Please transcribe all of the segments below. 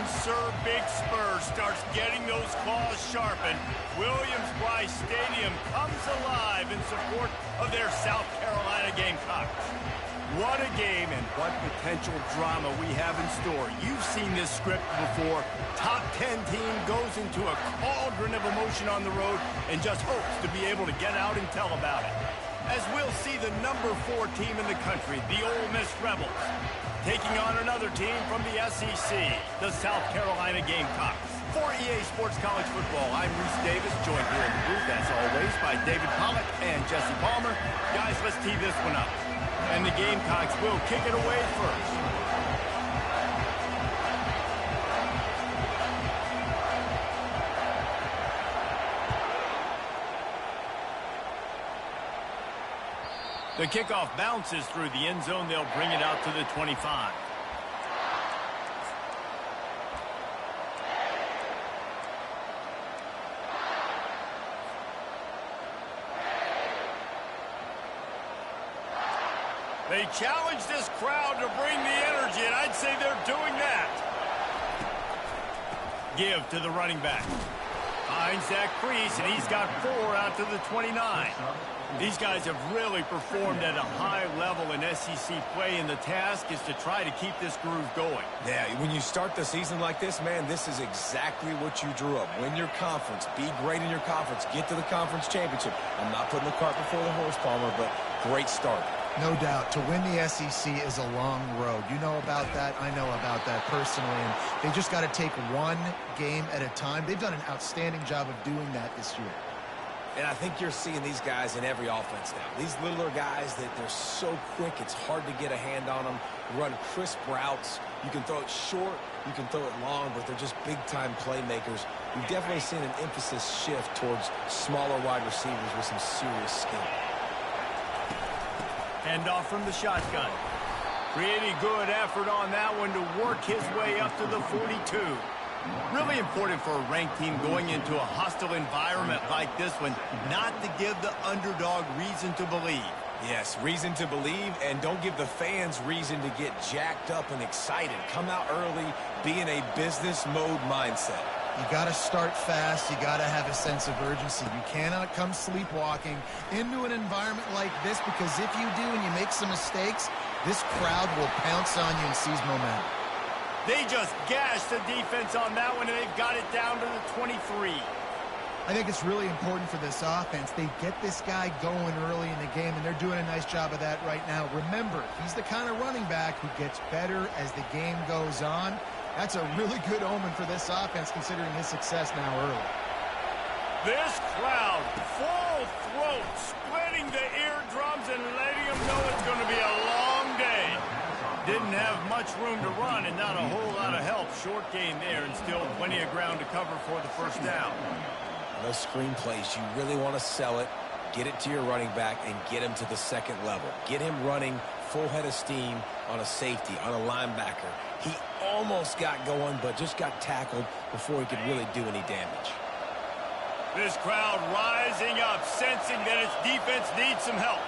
And Sir Big Spur starts getting those claws sharpened. Williams-Brice Stadium comes alive in support of their South Carolina Gamecocks. What a game and what potential drama we have in store. You've seen this script before. Top 10 team goes into a cauldron of emotion on the road and just hopes to be able to get out and tell about it. As we'll see the number 4 team in the country, the Ole Miss Rebels, taking on another team from the SEC, the South Carolina Gamecocks. For EA Sports College Football, I'm Reese Davis, joined here in the booth, as always, by David Pollack and Jesse Palmer. Guys, let's tee this one up. And the Gamecocks will kick it away first. The kickoff bounces through the end zone. They'll bring it out to the 25. They challenge this crowd to bring the energy, and I'd say they're doing that. Give to the running back. Finds that crease, and he's got 4 out to the 29. These guys have really performed at a high level in SEC play, and the task is to try to keep this groove going. Yeah, when you start the season like this, man, this is exactly what you drew up. Win your conference. Be great in your conference. Get to the conference championship. I'm not putting the cart before the horse, Palmer, but great start. No doubt. To win the SEC is a long road. You know about that. I know about that personally. And they just got to take one game at a time. They've done an outstanding job of doing that this year. And I think you're seeing these guys in every offense now. These littler guys, that they're so quick, it's hard to get a hand on them. Run crisp routes. You can throw it short, you can throw it long, but they're just big-time playmakers. You've definitely seen an emphasis shift towards smaller wide receivers with some serious skill. Handoff from the shotgun. Pretty good effort on that one to work his way up to the 42. Really important for a ranked team going into a hostile environment like this one, not to give the underdog reason to believe. Yes, reason to believe, and don't give the fans reason to get jacked up and excited. Come out early, be in a business mode mindset. You got to start fast. You got to have a sense of urgency. You cannot come sleepwalking into an environment like this, because if you do and you make some mistakes, this crowd will pounce on you and seize momentum. They just gashed the defense on that one, and they've got it down to the 23. I think it's really important for this offense. They get this guy going early in the game, and they're doing a nice job of that right now. Remember, he's the kind of running back who gets better as the game goes on. That's a really good omen for this offense, considering his success now early. This crowd, full throat, splitting the eardrums and letting them know it's going to be a long day. Didn't have much room to run and not a whole lot of help. Short gain there and still plenty of ground to cover for the first down. Those screen plays, you really want to sell it, get it to your running back, and get him to the second level. Get him running full head of steam on a safety, on a linebacker. He almost got going, but just got tackled before he could really do any damage. This crowd rising up, sensing that its defense needs some help.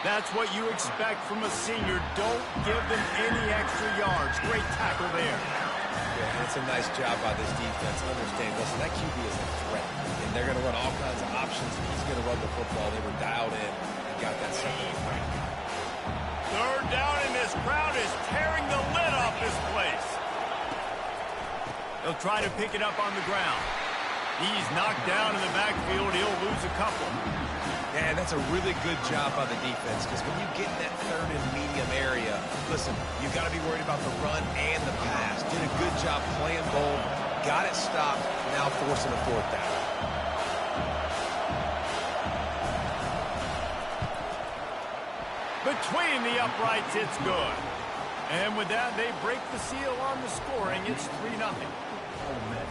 That's what you expect from a senior. Don't give them any extra yards. Great tackle there. Yeah, it's a nice job by this defense. Understand, listen, that QB is a threat, and they're going to run all kinds of options. He's going to run the football. They were dialed in and got that second point. Third down, and this crowd is tearing the lid off this place. They'll try to pick it up on the ground. He's knocked down in the backfield. He'll lose a couple. And that's a really good job by the defense, because when you get in that third and medium area, listen, you've got to be worried about the run and the pass. Did a good job playing both, got it stopped, now forcing a fourth down. Between the uprights, it's good. And with that, they break the seal on the scoring. It's 3-0.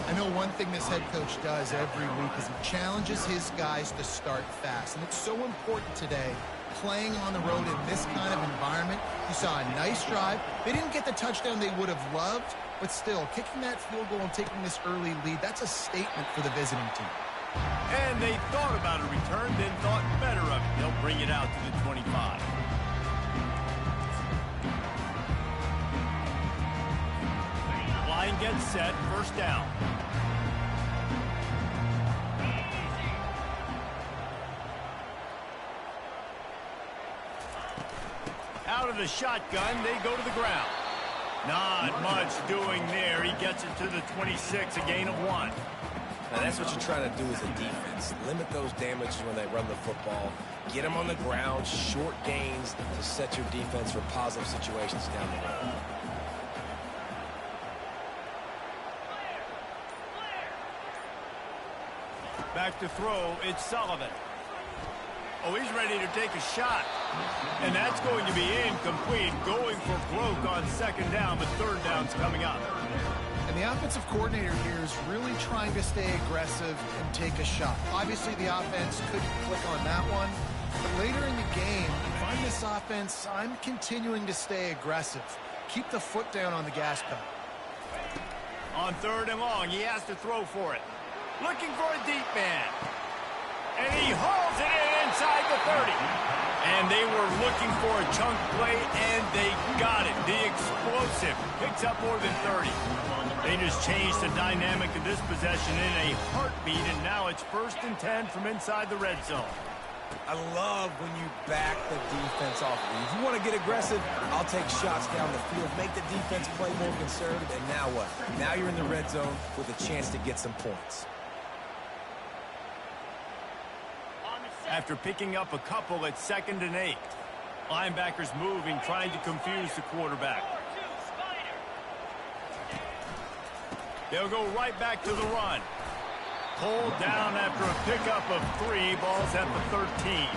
I know one thing this head coach does every week is he challenges his guys to start fast. And it's so important today, playing on the road in this kind of environment. You saw a nice drive. They didn't get the touchdown they would have loved, but still, kicking that field goal and taking this early lead, that's a statement for the visiting team. And they thought about a return, then thought better of it. They'll bring it out to the 25. gets set, first down. Out of the shotgun, they go to the ground. Not much doing there. He gets it to the 26, a gain of 1. Now that's what you're trying to do as a defense. Limit those damages when they run the football. Get them on the ground, short gains to set your defense for positive situations down the road. Back to throw, it's Sullivan. Oh, he's ready to take a shot. And that's going to be incomplete. Going for broke on second down, but third down's coming up. And the offensive coordinator here is really trying to stay aggressive and take a shot. Obviously, the offense couldn't click on that one. But later in the game, if I'm this offense, I'm continuing to stay aggressive. Keep the foot down on the gas pedal. On third and long, he has to throw for it. Looking for a deep man. And he hauls it in inside the 30. And they were looking for a chunk play, and they got it. The explosive picks up more than 30. They just changed the dynamic of this possession in a heartbeat, and now it's 1st and 10 from inside the red zone. I love when you back the defense off. If you want to get aggressive, I'll take shots down the field, make the defense play more conservative, and now what? Now you're in the red zone with a chance to get some points. After picking up a couple at 2nd and 8. Linebackers moving, trying to confuse the quarterback. They'll go right back to the run. Pulled down after a pickup of 3. Ball's at the 13.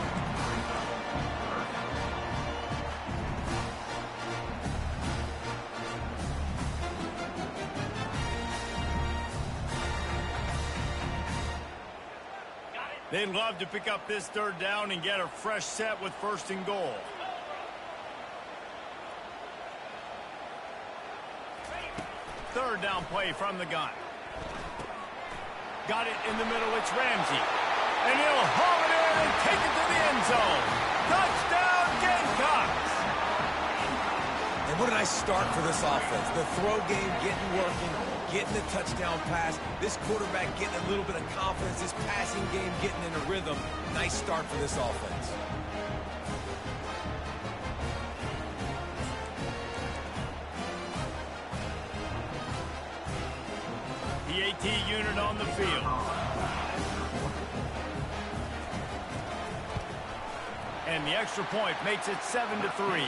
They'd love to pick up this third down and get a fresh set with 1st and goal. Third down play from the gun. Got it in the middle, it's Ramsey. And he'll haul it in and take it to the end zone. Touchdown, Gamecocks! And what a nice start for this offense. The throw game getting working, getting the touchdown pass. This quarterback getting a little bit of confidence. This passing game getting in a rhythm. Nice start for this offense. The AT unit on the field. And the extra point makes it 7-3.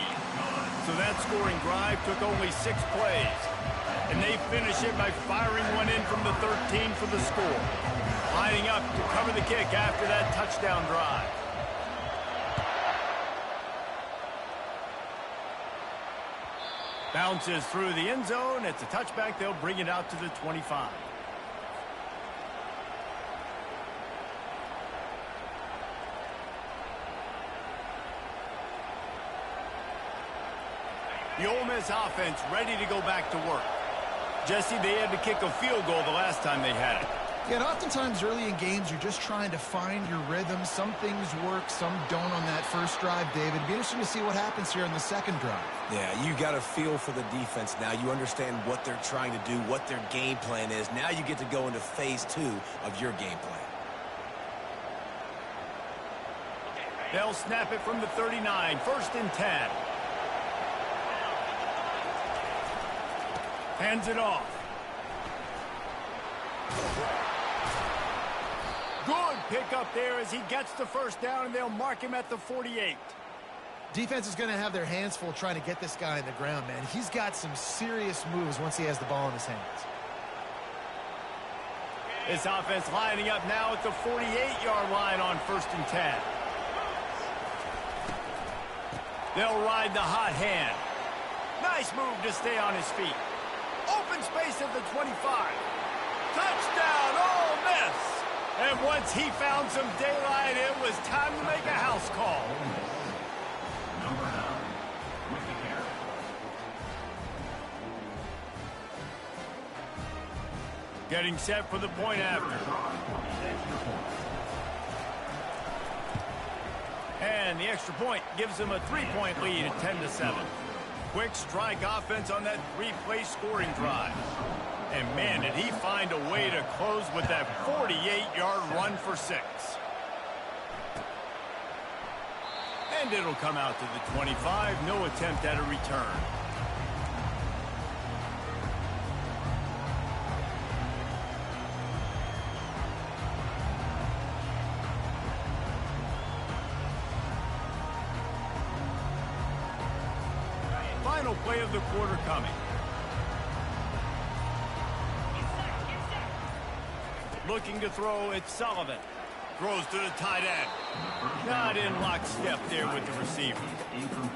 So that scoring drive took only 6 plays. And they finish it by firing one in from the 13 for the score. Lining up to cover the kick after that touchdown drive. Bounces through the end zone. It's a touchback. They'll bring it out to the 25. The Ole Miss offense ready to go back to work. Jesse, they had to kick a field goal the last time they had it. Yeah, and oftentimes early in games, you're just trying to find your rhythm. Some things work, some don't on that first drive, David. It'd be interesting to see what happens here in the second drive. Yeah, you got a feel for the defense now. You understand what they're trying to do, what their game plan is. Now you get to go into phase 2 of your game plan. They'll snap it from the 39, 1st and 10. Hands it off. Good pickup there as he gets the first down, and they'll mark him at the 48. Defense is going to have their hands full trying to get this guy in the ground, man. He's got some serious moves once he has the ball in his hands. This offense lining up now at the 48-yard line on 1st and 10. They'll ride the hot hand. Nice move to stay on his feet. Open space at the 25. Touchdown, Ole Miss. And once he found some daylight, it was time to make a house call. Getting set for the point after. And the extra point gives them a 3-point lead at 10-7. quick strike offense on that three-play scoring drive. And, man, did he find a way to close with that 48-yard run for 6. And it'll come out to the 25. No attempt at a return. Final play of the quarter coming. Looking to throw, it's Sullivan. Throws to the tight end. Not in lockstep there with the receiver.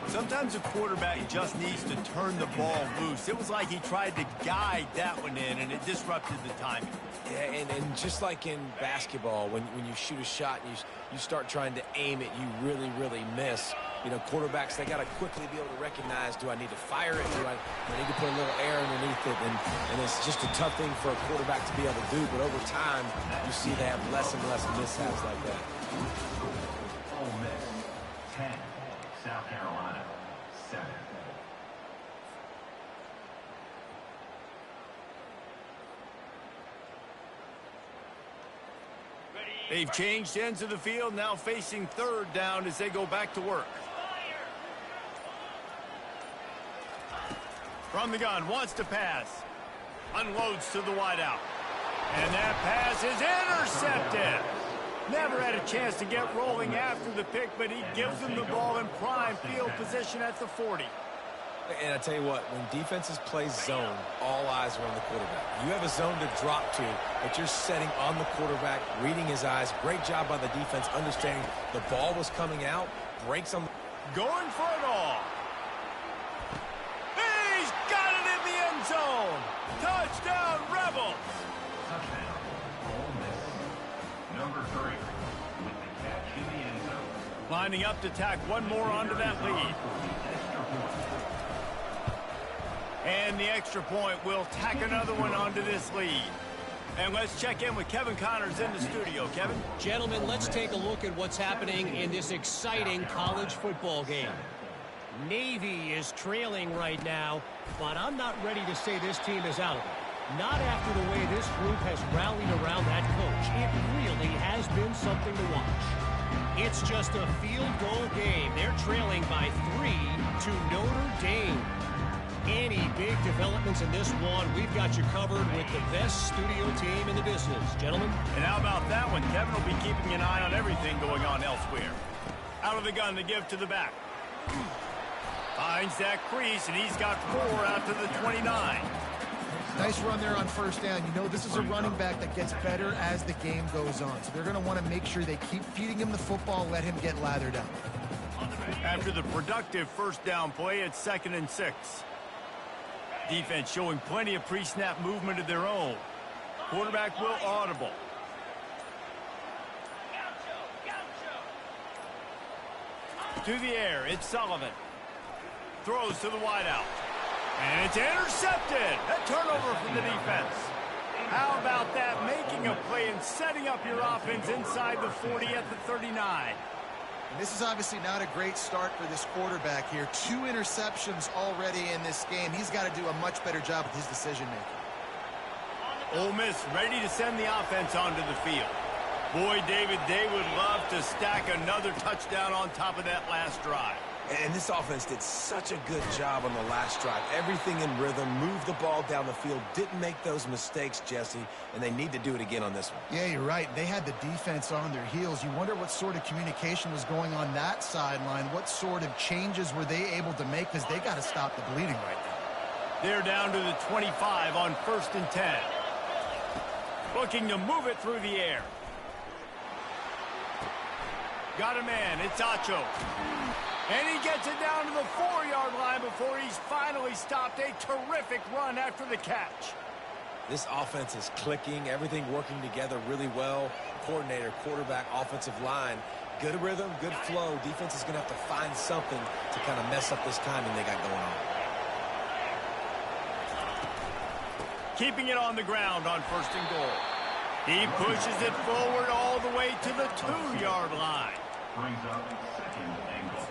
Sometimes a quarterback just needs to turn the ball loose. It was like he tried to guide that one in, and it disrupted the timing. Yeah, and just like in basketball, when you shoot a shot and you start trying to aim it, you really miss. You know, quarterbacks, they got to quickly be able to recognize, do I need to fire it? Do I need to put a little air underneath it? And it's just a tough thing for a quarterback to be able to do. But over time, you see they have less and less mishaps like that. Ole Miss, 10. South Carolina, 7. They've changed ends of the field, now facing third down as they go back to work. From the gun, wants to pass. Unloads to the wideout. And that pass is intercepted. Never had a chance to get rolling after the pick, but he gives them the ball in prime field position at the 40. And I tell you what, when defenses play zone, all eyes are on the quarterback. You have a zone to drop to, but you're setting on the quarterback, reading his eyes. Great job by the defense, understanding the ball was coming out, breaks on. Going for it all. He's got it in the end zone. Touchdown, Rebels. Touchdown, Ole Miss. Number 3 with the catch in the end zone. Lining up to tack one more onto that lead. And the extra point will tack another one onto this lead. And let's check in with Kevin Connors in the studio. Kevin? Gentlemen, let's take a look at what's happening in this exciting college football game. Navy is trailing right now, but I'm not ready to say this team is out of it. Not after the way this group has rallied around that coach. It really has been something to watch. It's just a field goal game. They're trailing by 3 to Notre Dame. Any big developments in this one, we've got you covered with the best studio team in the business. Gentlemen? And how about that one? Kevin will be keeping an eye on everything going on elsewhere. Out of the gun to give to the back. Finds that crease, and he's got 4 out to the 29. Nice run there on first down. You know, this is a running back that gets better as the game goes on. So they're going to want to make sure they keep feeding him the football, let him get lathered up. After the productive first down play, it's 2nd and 6. Defense showing plenty of pre-snap movement of their own. Quarterback will audible. To the air, it's Sullivan. Throws to the wideout. And it's intercepted. A turnover from the defense. How about that? Making a play and setting up your offense inside the 40 at the 39. And this is obviously not a great start for this quarterback here. 2 interceptions already in this game. He's got to do a much better job with his decision-making. Ole Miss ready to send the offense onto the field. Boy, David, they would love to stack another touchdown on top of that last drive. And this offense did such a good job on the last drive. Everything in rhythm, moved the ball down the field, didn't make those mistakes, Jesse, and they need to do it again on this one. Yeah, you're right. They had the defense on their heels. You wonder what sort of communication was going on that sideline. What sort of changes were they able to make, because they got to stop the bleeding right now. They're down to the 25 on 1st and 10. Looking to move it through the air. Got a man. It's Acho. And he gets it down to the 4-yard line before he's finally stopped. A terrific run after the catch. This offense is clicking, everything working together really well. Coordinator, quarterback, offensive line. Good rhythm, good flow. Defense is going to have to find something to kind of mess up this timing they got going on. Keeping it on the ground on 1st and goal. He pushes it forward all the way to the 2-yard line. Brings up 2nd and goal.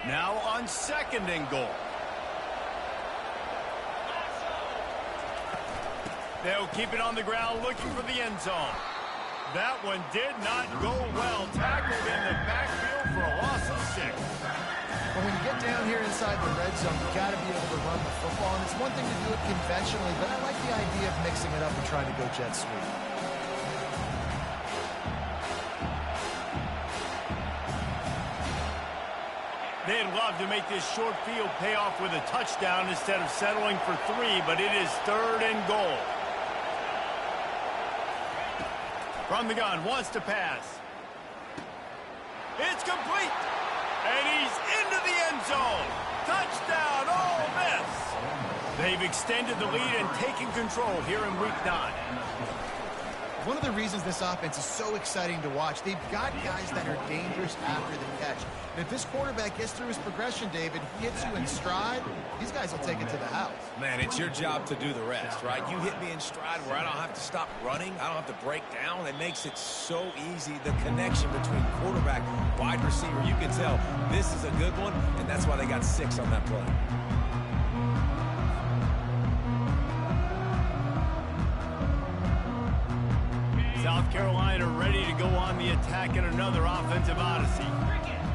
Now on 2nd and goal. They'll keep it on the ground looking for the end zone. That one did not go well. Tackled in the backfield for a loss of 6. But when you get down here inside the red zone, you got to be able to run the football. And it's one thing to do it conventionally, but I like the idea of mixing it up and trying to go jet sweep. They'd love to make this short field pay off with a touchdown instead of settling for 3, but it is 3rd and goal. From the gun, wants to pass. It's complete. And he's into the end zone. Touchdown, Ole Miss. They've extended the lead and taken control here in Week 9. One of the reasons this offense is so exciting to watch, they've got guys that are dangerous after the catch. And if this quarterback gets through his progression, David, hits you in stride, these guys will take it to the house. Man, it's your job to do the rest, right? You hit me in stride where I don't have to stop running. I don't have to break down. It makes it so easy. The connection between quarterback and wide receiver, you can tell this is a good one, and that's why they got 6 on that play. South Carolina ready to go on the attack in another offensive odyssey.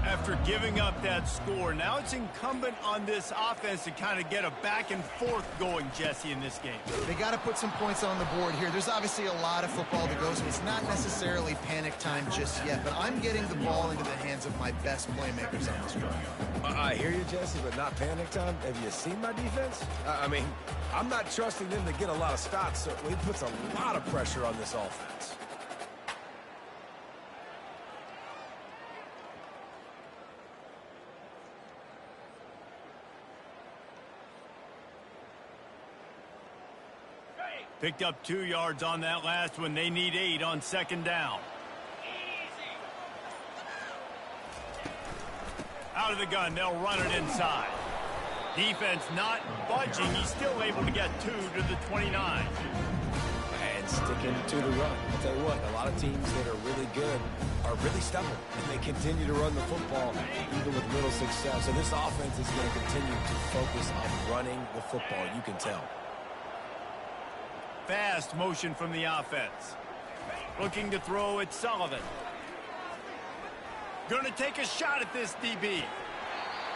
After giving up that score, now it's incumbent on this offense to kind of get a back and forth going, Jesse, in this game. They got to put some points on the board here. There's obviously a lot of football to go, so it's not necessarily panic time just yet, but I'm getting the ball into the hands of my best playmakers on this drive. I hear you, Jesse, but not panic time. Have you seen my defense? I mean, I'm not trusting them to get a lot of stops, so it puts a lot of pressure on this offense. Picked up 2 yards on that last one. They need 8 on 2nd down. Out of the gun, they'll run it inside. Defense not budging. He's still able to get 2 to the 29. And sticking to the run. I'll tell you what, a lot of teams that are really good are really stubborn, and they continue to run the football even with little success. So this offense is going to continue to focus on running the football. You can tell. Fast motion from the offense. Looking to throw at Sullivan. Going to take a shot at this DB.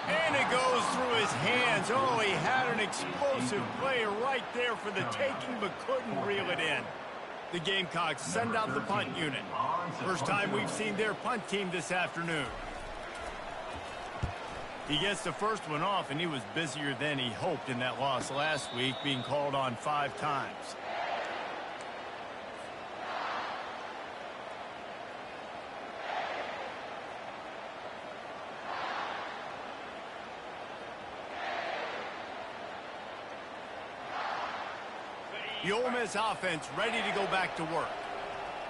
And it goes through his hands. Oh, he had an explosive play right there for the taking, but couldn't reel it in. The Gamecocks send out the punt unit. First time we've seen their punt team this afternoon. He gets the first one off, and he was busier than he hoped in that loss last week, being called on 5 times. The Ole Miss offense ready to go back to work.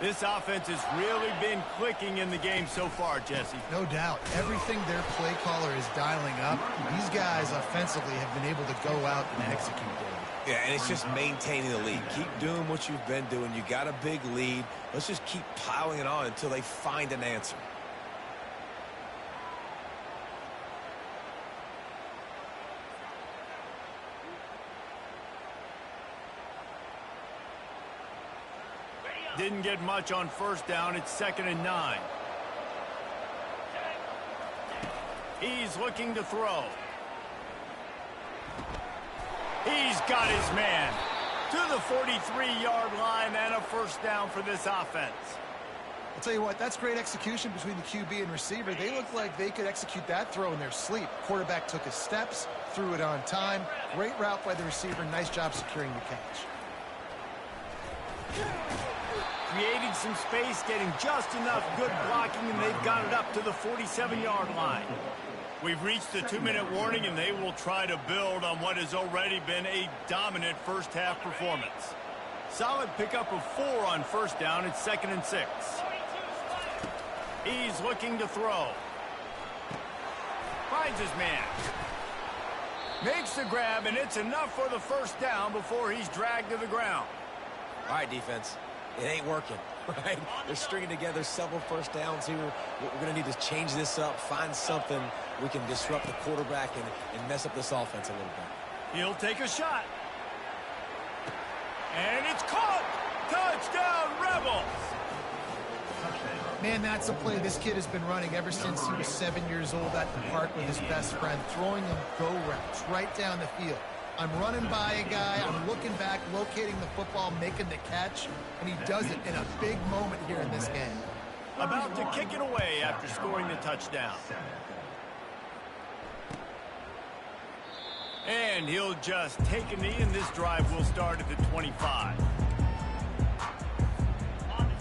This offense has really been clicking in the game so far, Jesse. No doubt. Everything their play caller is dialing up, these guys offensively have been able to go out and execute them. Yeah, and it's just maintaining the lead. Keep doing what you've been doing. You got a big lead. Let's just keep piling it on until they find an answer. Didn't get much on first down. It's 2nd and 9. He's looking to throw. He's got his man to the 43-yard line and a first down for this offense. I'll tell you what, that's great execution between the QB and receiver. They look like they could execute that throw in their sleep. Quarterback took his steps, threw it on time. Great route by the receiver. Nice job securing the catch. Creating some space, getting just enough good blocking, and they've got it up to the 47-yard line. We've reached the 2-minute warning, and they will try to build on what has already been a dominant first-half performance. Solid pickup of 4 on first down. It's 2nd and 6. He's looking to throw. Finds his man. Makes the grab, and it's enough for the first down before he's dragged to the ground. All right, defense. It ain't working, right? They're stringing together several first downs here. We're going to need to change this up, find something we can disrupt the quarterback and mess up this offense a little bit. He'll take a shot. And it's caught! Touchdown, Rebels! Man, that's a play this kid has been running ever since he was 7 years old at the park with his best friend, throwing them go routes right down the field. I'm running by a guy, I'm looking back, locating the football, making the catch, and he does it in a big moment here in this game. About to kick it away after scoring the touchdown. And he'll just take a knee, and this drive will start at the 25.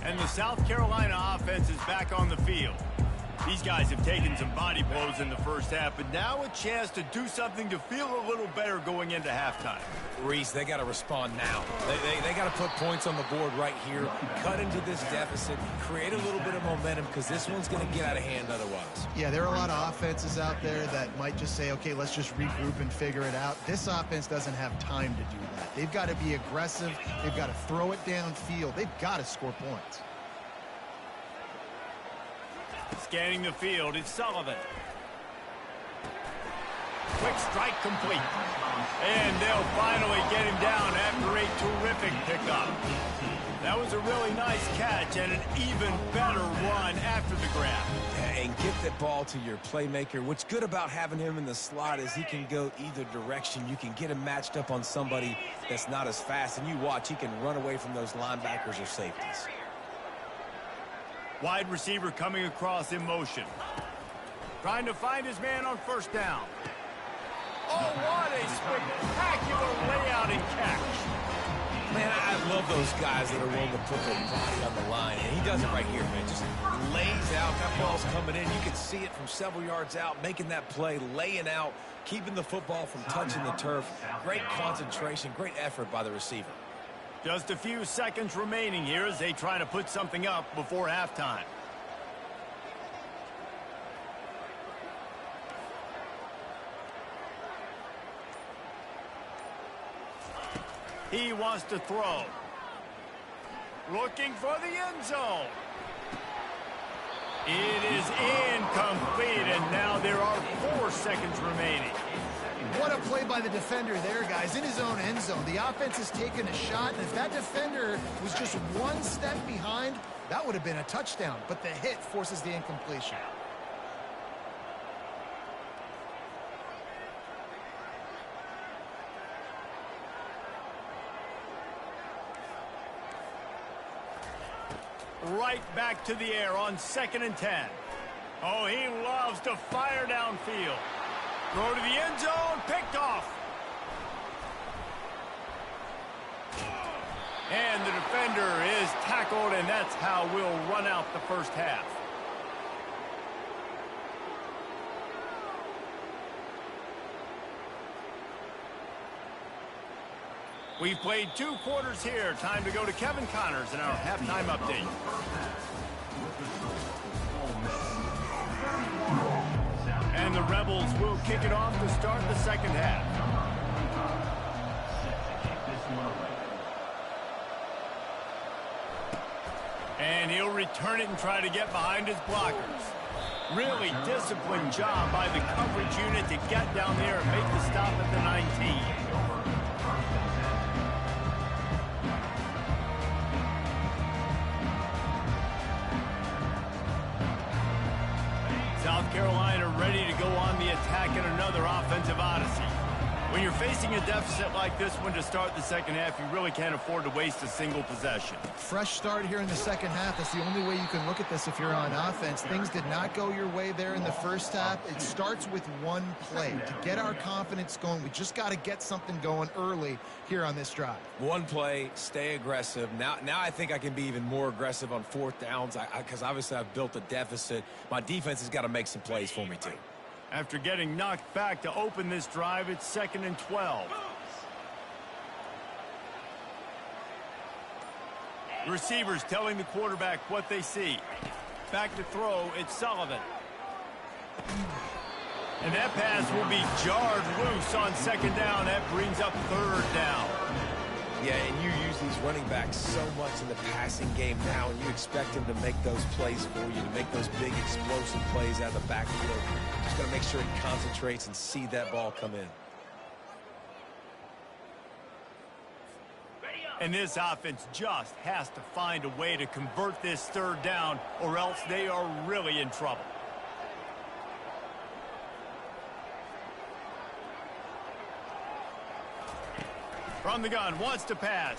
And the South Carolina offense is back on the field. These guys have taken some body blows in the first half, but now a chance to do something to feel a little better going into halftime. Reese, they got to respond now. They got to put points on the board right here, cut into this deficit, create a little bit of momentum, because this one's going to get out of hand otherwise. Yeah, there are a lot of offenses out there that might just say, okay, let's just regroup and figure it out. This offense doesn't have time to do that. They've got to be aggressive. They've got to throw it downfield. They've got to score points. Scanning the field, it's Sullivan. Quick strike complete. And they'll finally get him down after a terrific pickup. That was a really nice catch and an even better run after the grab. And get the ball to your playmaker. What's good about having him in the slot is he can go either direction. You can get him matched up on somebody that's not as fast, and you watch, he can run away from those linebackers or safeties. Wide receiver coming across in motion. Trying to find his man on first down. Oh, what a spectacular layout and catch. Man, I love those guys that are willing to put their body on the line. And he does it right here, man. Just lays out. That ball's coming in. You can see it from several yards out, making that play, laying out, keeping the football from touching the turf. Great concentration, great effort by the receiver. Just a few seconds remaining here as they try to put something up before halftime. He wants to throw. Looking for the end zone. It is incomplete, and now there are 4 seconds remaining. What a play by the defender there, guys. In his own end zone, the offense has taken a shot, and if that defender was just one step behind, that would have been a touchdown. But the hit forces the incompletion. Right back to the air on 2nd and 10. Oh, he loves to fire downfield. Throw to the end zone, picked off. And the defender is tackled, and that's how we'll run out the first half. We've played 2 quarters here. Time to go to Kevin Connors in our halftime update. And the Rebels will kick it off to start the second half. And he'll return it and try to get behind his blockers. Really disciplined job by the coverage unit to get down there and make the stop at the 19. South Carolina ready to go on the attack in another offensive odyssey. When you're facing a deficit like this one to start the second half, you really can't afford to waste a single possession. Fresh start here in the second half. That's the only way you can look at this if you're on offense. Things did not go your way there in the first half. It starts with one play. To get our confidence going, we just got to get something going early here on this drive. One play, stay aggressive. Now I think I can be even more aggressive on 4th downs because obviously I've built a deficit. My defense has got to make some plays for me too. After getting knocked back to open this drive, it's 2nd and 12. The receivers telling the quarterback what they see. Back to throw, it's Sullivan. And that pass will be jarred loose on 2nd down. That brings up 3rd down. Yeah, and you use these running backs so much in the passing game now, and you expect him to make those plays for you, to make those big explosive plays out of the backfield. Just got to make sure he concentrates and see that ball come in. And this offense just has to find a way to convert this third down, or else they are really in trouble. From the gun, wants to pass.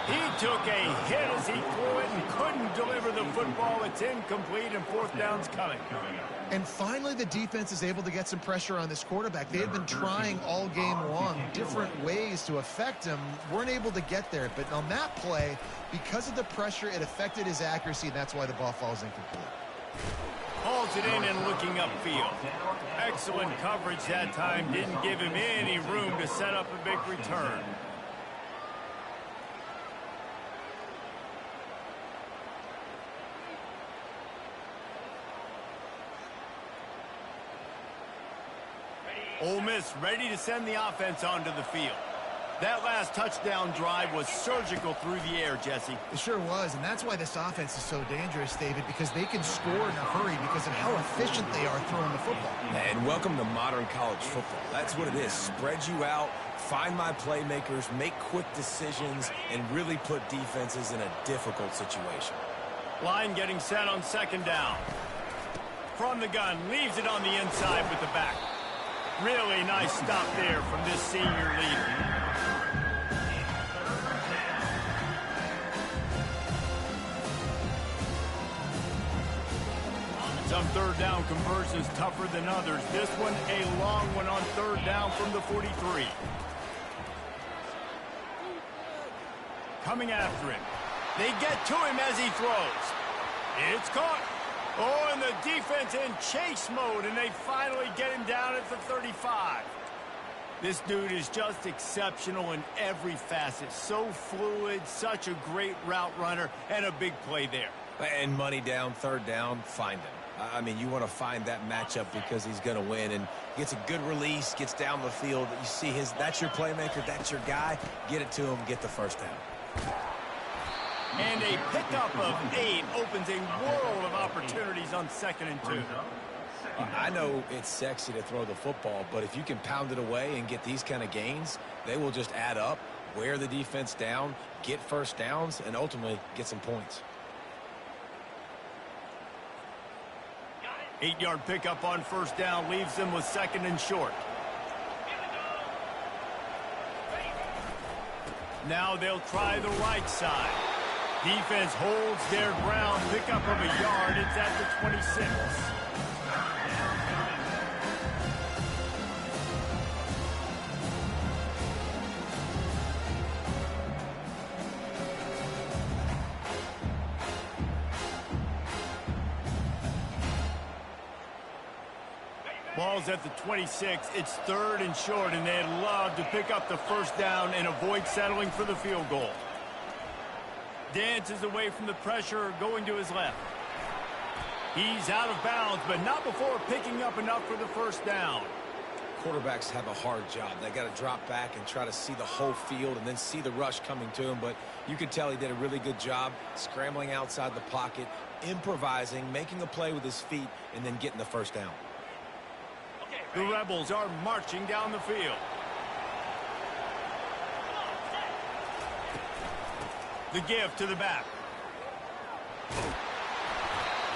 He took a hit as he threw it and couldn't deliver the football. It's incomplete, and fourth down's coming. And finally, the defense is able to get some pressure on this quarterback. They had been trying all game long different ways to affect him. Weren't able to get there. But on that play, because of the pressure, it affected his accuracy, and that's why the ball falls incomplete. Hauls it in and looking upfield. Excellent coverage that time. Didn't give him any room to set up a big return. Ole Miss ready to send the offense onto the field. That last touchdown drive was surgical through the air, Jesse. It sure was, and that's why this offense is so dangerous, David, because they can score in a hurry because of how efficient they are throwing the football. And welcome to modern college football. That's what it is. Spread you out, find my playmakers, make quick decisions, and really put defenses in a difficult situation. Line getting set on second down. From the gun, leaves it on the inside with the back. Really nice stop there from this senior leader. Some third down conversions tougher than others. This one a long one on third down from the 43. Coming after him. They get to him as he throws. It's caught. Oh, and the defense in chase mode, and they finally get him down at the 35. This dude is just exceptional in every facet. So fluid, such a great route runner, and a big play there. And money down, third down, find him. I mean, you want to find that matchup because he's going to win, and gets a good release, gets down the field. You see that's your playmaker, that's your guy. Get it to him, get the first down. And a pickup of 8 opens a world of opportunities on 2nd and 2. I know it's sexy to throw the football, but if you can pound it away and get these kind of gains, they will just add up, wear the defense down, get first downs, and ultimately get some points. 8-yard pickup on first down leaves them with 2nd and short. Now they'll try the right side. Defense holds their ground. Pickup of a yard. It's at the 26. Ball's at the 26. It's 3rd and short, and they'd love to pick up the first down and avoid settling for the field goal. Dances away from the pressure, going to his left. He's out of bounds, but not before picking up enough for the first down. Quarterbacks have a hard job. They got to drop back and try to see the whole field and then see the rush coming to him. But you could tell he did a really good job scrambling outside the pocket, improvising, making a play with his feet, and then getting the first down. The Rebels are marching down the field. The give to the back.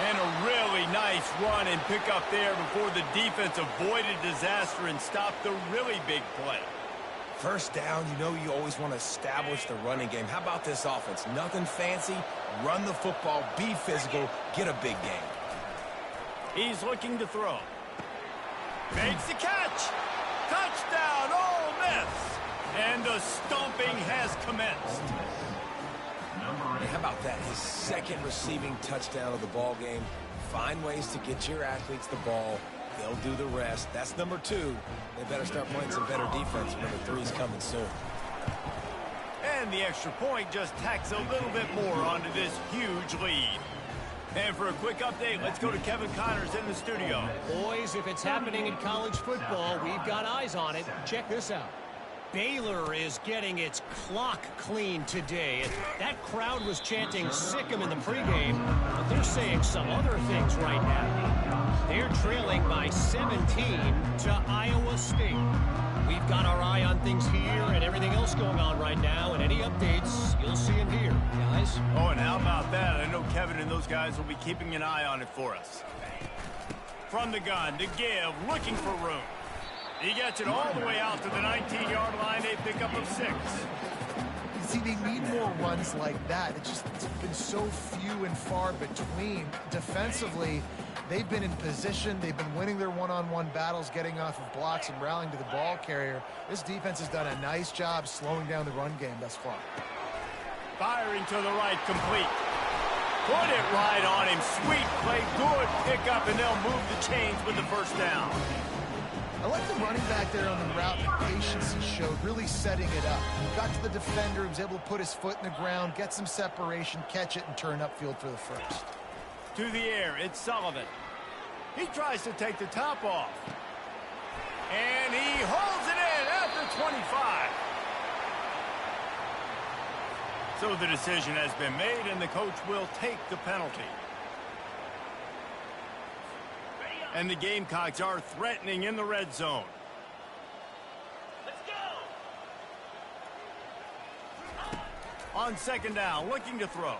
And a really nice run and pick up there before the defense avoided disaster and stopped the really big play. First down, you know you always want to establish the running game. How about this offense? Nothing fancy. Run the football, be physical, get a big game. He's looking to throw. Makes the catch. Touchdown, Ole Miss. And the stomping has commenced. Hey, how about that? His 2nd receiving touchdown of the ball game. Find ways to get your athletes the ball. They'll do the rest. That's number 2. They better start playing some better defense. Number 3 is coming soon. And the extra point just tacks a little bit more onto this huge lead. And for a quick update, let's go to Kevin Connors in the studio. Boys, if it's happening in college football, we've got eyes on it. Check this out. Baylor is getting its clock cleaned today. And that crowd was chanting "sick 'em" in the pregame, but they're saying some other things right now. They're trailing by 17 to Iowa State. We've got our eye on things here and everything else going on right now, and any updates, you'll see them here, guys. Oh, and how about that? I know Kevin and those guys will be keeping an eye on it for us. From the gun to give, looking for room. He gets it all the way out to the 19-yard line, a pickup of 6. See, they need more runs like that. It's been so few and far between. Defensively, they've been in position. They've been winning their one-on-one battles, getting off of blocks and rallying to the ball carrier. This defense has done a nice job slowing down the run game thus far. Firing to the right, complete. Put it right on him. Sweet play, good pickup, and they'll move the chains with the first down. I like the running back there on the route, the patience he showed, really setting it up. Got to the defender, he was able to put his foot in the ground, get some separation, catch it, and turn upfield for the first. To the air, it's Sullivan. He tries to take the top off. And he holds it in at the 25. So the decision has been made, and the coach will take the penalty. And the Gamecocks are threatening in the red zone. Let's go! On second down, looking to throw.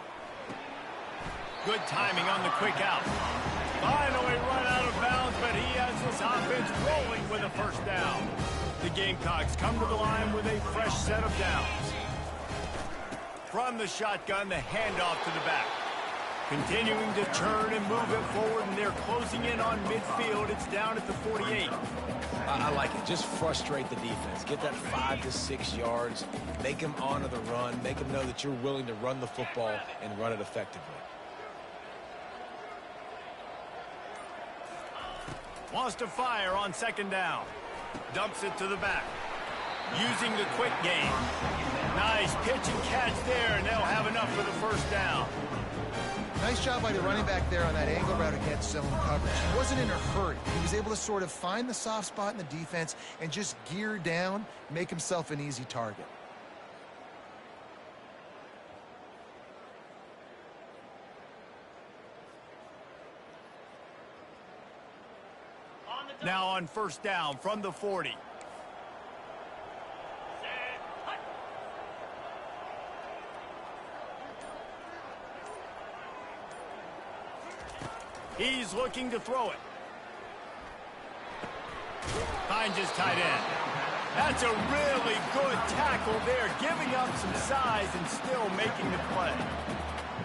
Good timing on the quick out. Finally run out of bounds, but he has this offense rolling with a first down. The Gamecocks come to the line with a fresh set of downs. From the shotgun, the handoff to the back. Continuing to turn and move it forward, and they're closing in on midfield. It's down at the 48. I like it. Just frustrate the defense. Get that 5 to 6 yards. Make them honor the run. Make them know that you're willing to run the football and run it effectively. Wants to fire on second down. Dumps it to the back. Using the quick game. Nice pitch and catch there, and they'll have enough for the first down. Nice job by the running back there on that angle route against zone coverage. He wasn't in a hurry. He was able to sort of find the soft spot in the defense and just gear down, make himself an easy target. Now on first down from the 40. He's looking to throw it. Finds his tight end. That's a really good tackle there, giving up some size and still making the play.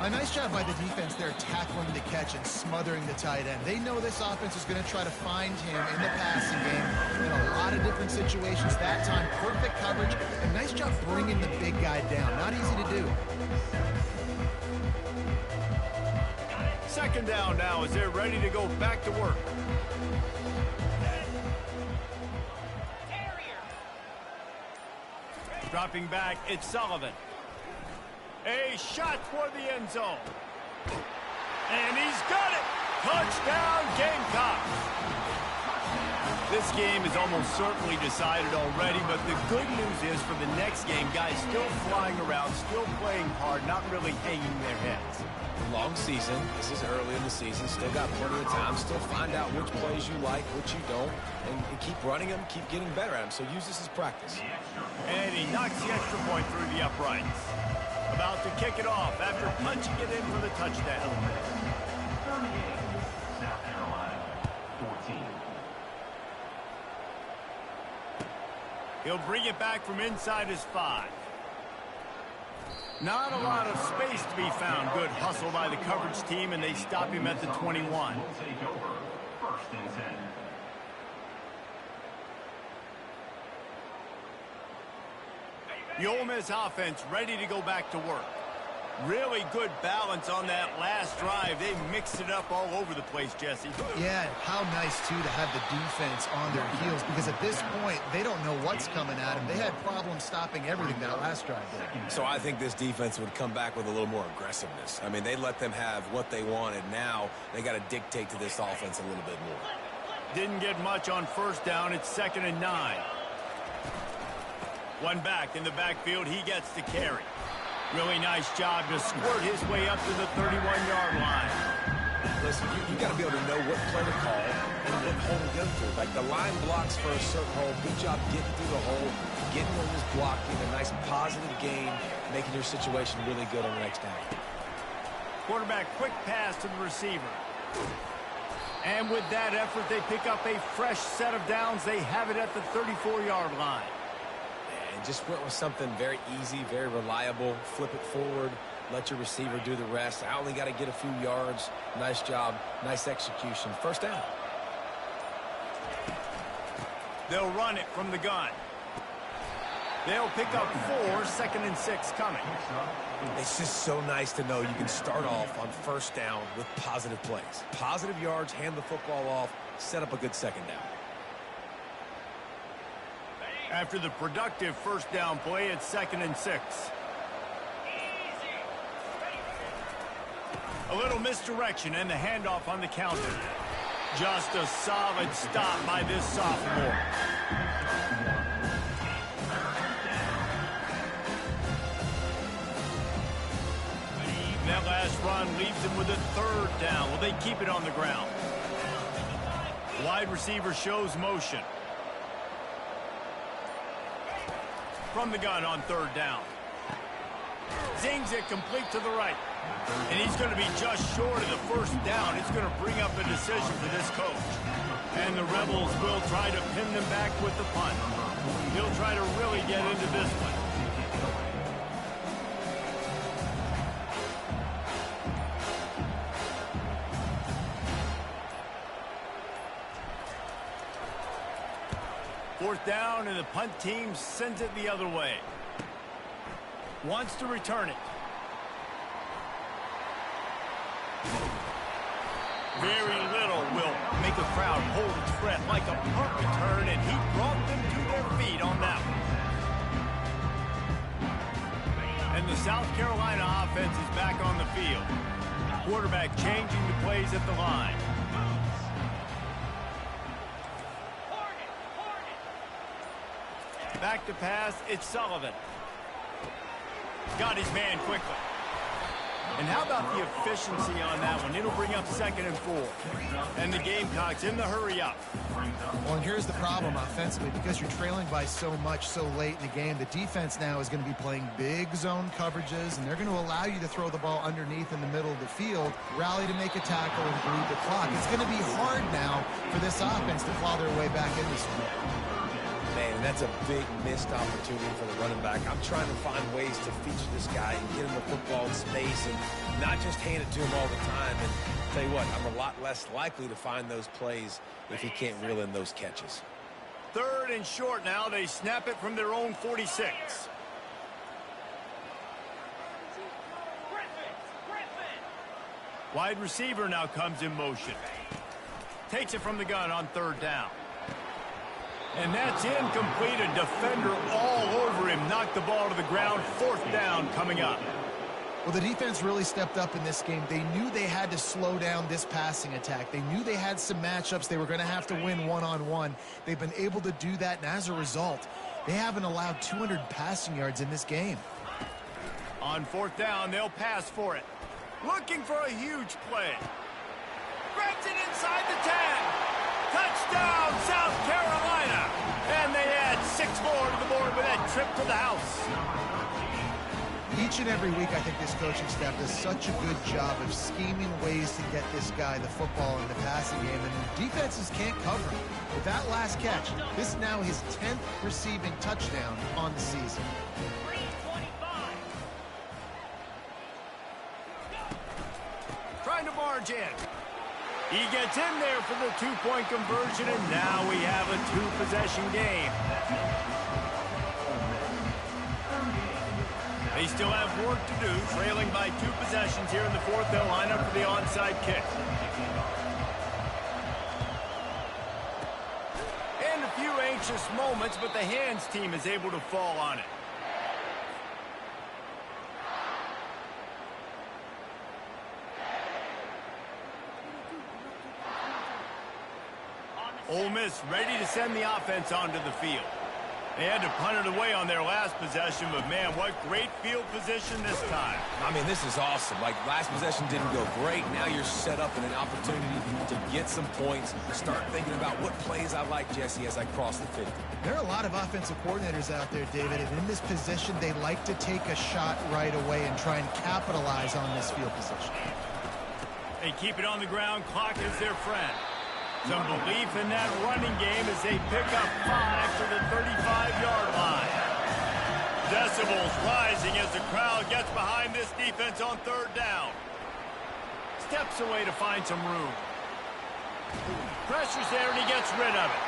A nice job by the defense there, tackling the catch and smothering the tight end. They know this offense is going to try to find him in the passing game in a lot of different situations. That time, perfect coverage, and nice job bringing the big guy down. Not easy to do. Second down now as they're ready to go back to work. Dropping back, it's Sullivan. A shot toward the end zone. And he's got it! Touchdown, Gamecocks! This game is almost certainly decided already, but the good news is for the next game, guys still flying around, still playing hard, not really hanging their heads. Long season. This is early in the season. Still got plenty of time. Still find out which plays you like, which you don't, and keep running them, keep getting better at them. So use this as practice. And he knocks the extra point through the uprights. About to kick it off after punching it in for the touchdown. 38, South Carolina, 14. He'll bring it back from inside his 5. Not a lot of space to be found. Good hustle by the coverage team, and they stop him at the 21. Will take over, 1st and 10. The Ole Miss offense ready to go back to work. Really good balance on that last drive. They mixed it up all over the place, Jesse. Yeah, how nice, too, to have the defense on their heels, because at this point, they don't know what's coming at them. They had problems stopping everything that last drive did. So I think this defense would come back with a little more aggressiveness. I mean, they let them have what they wanted. Now they got to dictate to this offense a little bit more. Didn't get much on first down. It's 2nd and 9. One back in the backfield, he gets the carry. Really nice job to squirt his way up to the 31-yard line. Listen, you got to be able to know what play to call and what hole to go through. Like the line blocks for a certain hole. Good job getting through the hole, getting on this blocking, a nice positive gain, making your situation really good on the next down. Quarterback quick pass to the receiver. And with that effort, they pick up a fresh set of downs. They have it at the 34-yard line. And just went with something very easy, very reliable. Flip it forward. Let your receiver do the rest. I only got to get a few yards. Nice job. Nice execution. First down. They'll run it from the gun. They'll pick up 4, 2nd and 6 coming. It's just so nice to know you can start off on first down with positive plays. Positive yards, hand the football off, set up a good second down. After the productive first down play, it's 2nd and 6. A little misdirection and the handoff on the counter. Just a solid stop by this sophomore. That last run leaves him with a 3rd down. Will they keep it on the ground? Wide receiver shows motion. From the gun on 3rd down. Zings it complete to the right. And he's going to be just short of the first down. It's going to bring up a decision for this coach. And the Rebels will try to pin them back with the punt. He'll try to really get into this one. Fourth down, and the punt team sends it the other way. Wants to return it. Very little will make a crowd hold its breath like a punt return, and he brought them to their feet on that one. And the South Carolina offense is back on the field. Quarterback changing the plays at the line. Back to pass, it's Sullivan. Got his man quickly. And how about the efficiency on that one? It'll bring up 2nd and 4. And the Gamecocks in the hurry up. Well, and here's the problem offensively. Because you're trailing by so much so late in the game, the defense now is going to be playing big zone coverages, and they're going to allow you to throw the ball underneath in the middle of the field, rally to make a tackle, and bleed the clock. It's going to be hard now for this offense to claw their way back in this one. Man, that's a big missed opportunity for the running back. I'm trying to find ways to feature this guy and get him the football in space and not just hand it to him all the time. And tell you what, I'm a lot less likely to find those plays if he can't reel in those catches. 3rd and short now. They snap it from their own 46. Wide receiver now comes in motion. Takes it from the gun on 3rd down. And that's incomplete. A defender all over him. Knocked the ball to the ground. 4th down coming up. Well, the defense really stepped up in this game. They knew they had to slow down this passing attack. They knew they had some matchups they were going to have to win one-on-one. They've been able to do that, and as a result, they haven't allowed 200 passing yards in this game. On 4th down, they'll pass for it. Looking for a huge play. Grabs it inside the 10. Touchdown, South Carolina. And they add 6 more to the board with that trip to the house. Each and every week, I think this coaching staff does such a good job of scheming ways to get this guy the football in the passing game, and defenses can't cover him. With that last catch, this is now his 10th receiving touchdown on the season. Trying to barge in. He gets in there for the 2-point conversion, and now we have a 2-possession game. They still have work to do, trailing by 2 possessions here in the 4th. They'll line up for the onside kick. And a few anxious moments, but the hands team is able to fall on it. Ole Miss ready to send the offense onto the field. They had to punt it away on their last possession, but man, what great field position this time. I mean, this is awesome. Like, last possession didn't go great. Now you're set up in an opportunity to get some points, start thinking about what plays I like, Jesse, as I cross the 50. There are a lot of offensive coordinators out there, David, and in this position, they like to take a shot right away and try and capitalize on this field position. They keep it on the ground. Clock is their friend. Some belief in that running game as they pick up 5 to the 35-yard line. Decibels rising as the crowd gets behind this defense on third down. Steps away to find some room. Pressure's there, and he gets rid of it.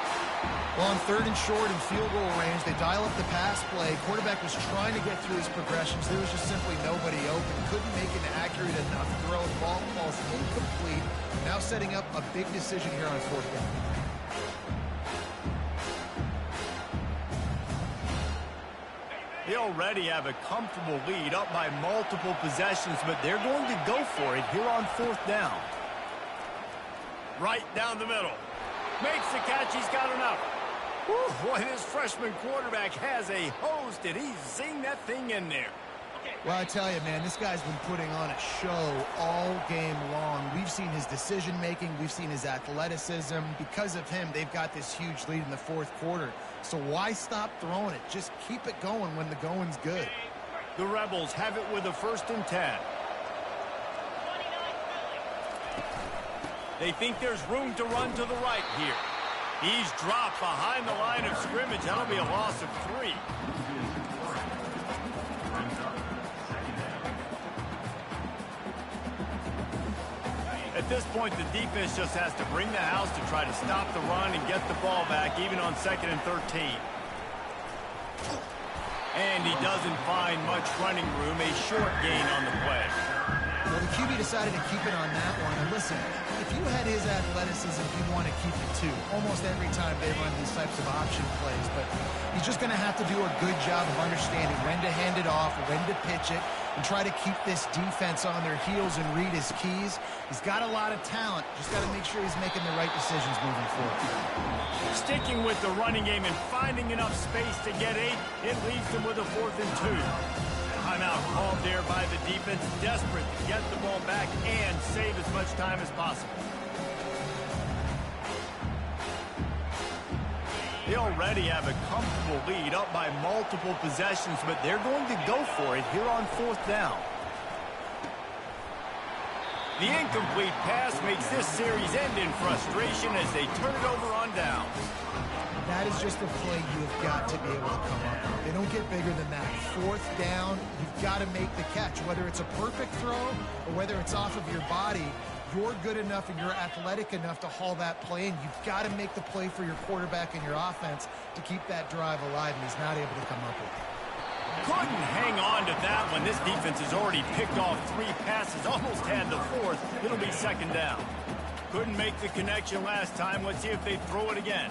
Well, on third and short and field goal range, they dial up the pass play. Quarterback was trying to get through his progressions. There was just simply nobody open. Couldn't make an accurate enough throw. The ball falls incomplete. Now setting up a big decision here on fourth down. They already have a comfortable lead, up by multiple possessions, but they're going to go for it here on fourth down. Right down the middle. Makes the catch. He's got enough. Whew, boy, this freshman quarterback has a hose. Did he zing that thing in there? Well, I tell you, man, this guy's been putting on a show all game long. We've seen his decision-making. We've seen his athleticism. Because of him, they've got this huge lead in the fourth quarter. So why stop throwing it? Just keep it going when the going's good. The Rebels have it with a 1st and 10. They think there's room to run to the right here. He's dropped behind the line of scrimmage. That'll be a loss of 3. At this point, the defense just has to bring the house to try to stop the run and get the ball back, even on 2nd and 13. And he doesn't find much running room, a short gain on the play. Well, the QB decided to keep it on that one. And listen, if you had his athleticism, you'd want to keep it too. Almost every time they run these types of option plays. But he's just going to have to do a good job of understanding when to hand it off, when to pitch it, and try to keep this defense on their heels and read his keys. He's got a lot of talent. Just got to make sure he's making the right decisions moving forward. Sticking with the running game and finding enough space to get 8, it leaves them with a 4th and 2. Timeout called there by the defense, desperate to get the ball back and save as much time as possible. They already have a comfortable lead, up by multiple possessions, but they're going to go for it here on 4th down. The incomplete pass makes this series end in frustration as they turn it over on downs. That is just a play you've got to be able to come up with. They don't get bigger than that. 4th down, you've got to make the catch. Whether it's a perfect throw or whether it's off of your body, you're good enough and you're athletic enough to haul that play in. You've got to make the play for your quarterback and your offense to keep that drive alive, and he's not able to come up with it. Couldn't hang on to that one. This defense has already picked off 3 passes, almost had the 4th. It'll be 2nd down. Couldn't make the connection last time. Let's see if they throw it again.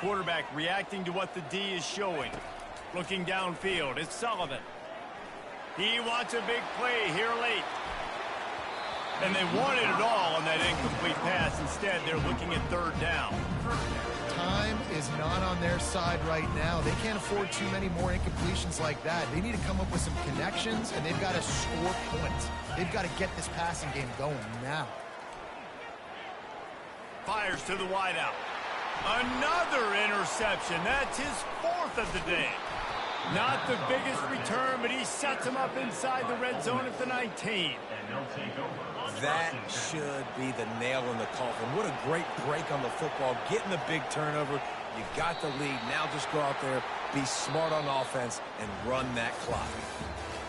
Quarterback reacting to what the D is showing. Looking downfield, it's Sullivan. He wants a big play here late. And they wanted it all on that incomplete pass. Instead, they're looking at 3rd down. Time is not on their side right now. They can't afford too many more incompletions like that. They need to come up with some connections, and they've got to score points. They've got to get this passing game going now. Fires to the wideout. Another interception. That's his 4th of the day. Not the biggest return, but he sets him up inside the red zone at the 19. That should be the nail in the coffin. What a great break on the football. Getting the big turnover. You got the lead. Now just go out there, be smart on offense, and run that clock.